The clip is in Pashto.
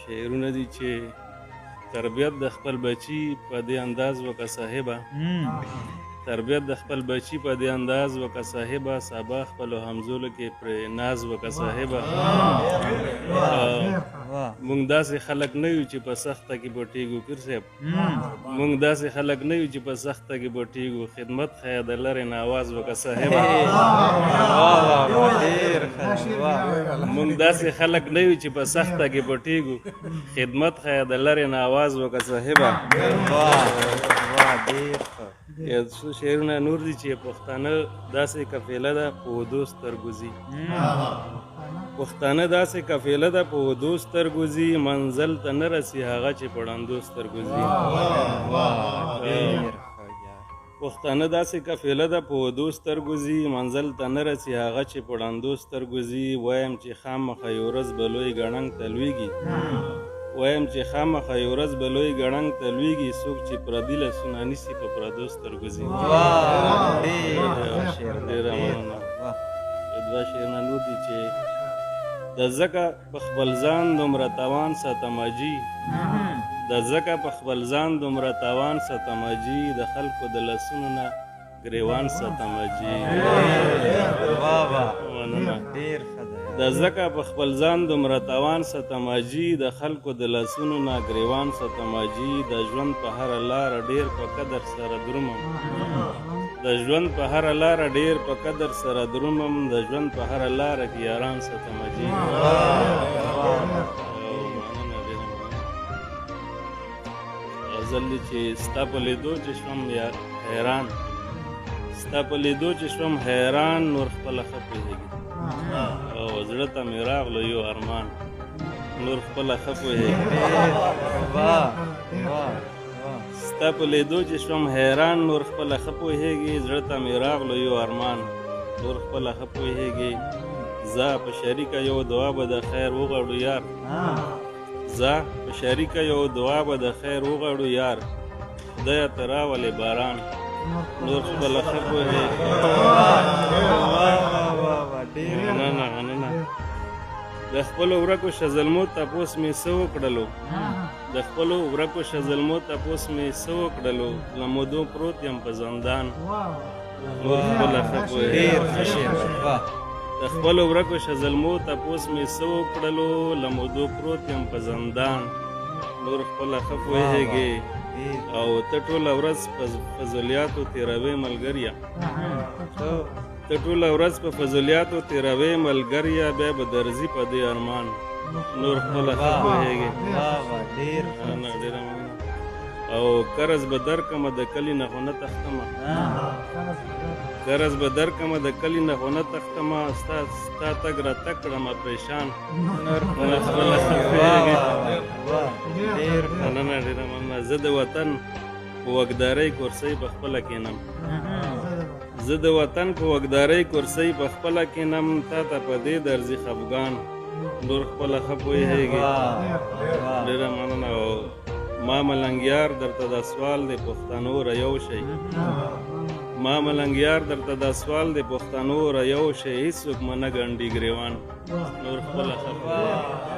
شعرونه دي چې تربیت د خپل بچي په دې انداز وکړه صاحبه تربیت د خپل بچي په دې انداز وکړه صاحبه سبا خپلو همزولو کې پرې ناز وکړه صاحبه مونږ داسې خلک نه یو چې په سخته کې بټېږو پیر صاحب مونږ داسې خلک نه یو چې په سخته کې بټېږو خدمت ښیه د لرې نه آواز وکړه صاحبه مونږ داسې خلک نه یو چې په سخته کې بټېږو خدمت ښیه د لرې نه آواز وکړه صاحبه یو څو شعرونه نور دي چې پښتانه داسې قافله ده په ودو سترګو ځي پښتانه داسې قافله ده په ودو سترګو ځي منزل ته نه رسي هغه چې په ړندو سترګو ځي پښتانه داسې قافله ده په ودو سترګو ځي منزل ته نه رسي هغه چې په ړندو سترګو ځي وایم چې خامخا یو ورځ به لوی ګړنګ ته لویږي وایم چې خامخا یو ورځ به لوی ګړنګ ته لویږي څوک چې پردي لاسونه نیسي په پردو سترګو ځي ډېره مننه دوه شعرونه نور دي چې د ځکه په خپل ځان دومره تاوان ساتم اجي د ځکه په خپل ځان دومره تاوان ساتم اجي د خلکو د لاسونو نه ګریوان ساتم اجي د ځکه په خپل ځان دومره تاوان ساتم اجي د خلکو د لاسونو نه ګریوان ساتم اجي د ژوند په هره لاره ډېر په قدر سره درومم د ژوند په هره لاره ډېر په قدر سره درومم د ژوند په هره لاره کې یاران ساتم اجي غزل دی چې ستا په لیدو چې شوم حیران ستا په لیدو چې شوم حیران نور خپله ښه پوهېږي او زړه ته مې راغلو یو ارمان نور خپله ښه پوهېږي ستا په لیدو چې شوم حیران نور خپله ښه پوهېږي زړه ته مې راغلو یو ارمان نور خپله ښه پوهېږي زه په شریکه یو دعا به د خیر وغواړو یار زه په شریکه یو دعا به د خیر وغواړو یار خدایه ته راولې باران نور خپله ښه پوهېږي مننه د خپلو ورکو شزلمو تپوس مې څه وکړلو د خپلو ورکو شزلمو تپوس مې څه وکړلو له مودو پروت یم په زندان نور خپله ښه پوهېږي د خپلو ورکو شزلمو تپوس مې څه وکړلو له مودو پروت یم په زندان نور خپله ښه پوهېږي او ته ټوله ورځ په فضولیاتو تېروې ملګریه ته ټوله ورځ په فضولیاتو تېروې ملګریه بیا به درځي په دې ارمان نور خپله ښه پوهېږي او قرض به درکمه د کلي نه خو نه تښتمه قرض به درکمه د کلي نه خو نه تښتمه ستا تګ راتګ کړمه پریشان نور خپله ښه پوهېږي مننه ډېره مننه زه د وطن په وګدارۍ کرسۍ په خپله کښېنم زه د وطن په وګدارۍ کرسۍ په خپله کښېنم تا ته په دې درځي خفګان نور خپله ښه پوهېږي ډېره مننه او ما ملنګیار درته دا سوال دی پښتنو ریو شئ ما ملنګیار درته دا سوال دی پښتنو ریو شئ هېڅوک مه نه ګڼډي ګریوان نور خپله ښه پوهېږي